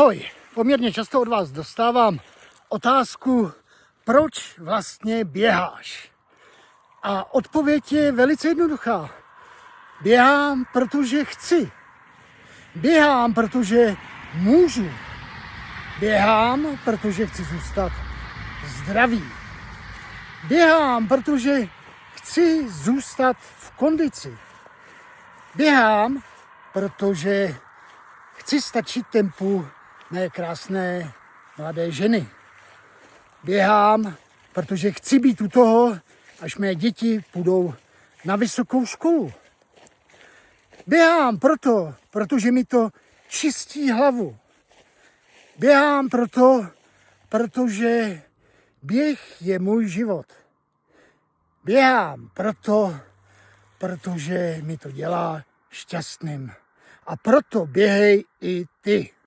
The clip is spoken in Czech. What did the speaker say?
Ahoj, poměrně často od vás dostávám otázku, proč vlastně běháš? A odpověď je velice jednoduchá. Běhám, protože chci. Běhám, protože můžu. Běhám, protože chci zůstat zdravý. Běhám, protože chci zůstat v kondici. Běhám, protože chci stačit tempu mé krásné mladé ženy. Běhám, protože chci být u toho, až mé děti půjdou na vysokou školu. Běhám protože mi to čistí hlavu. Běhám protože běh je můj život. Běhám protože mi to dělá šťastným. A proto běhej i ty.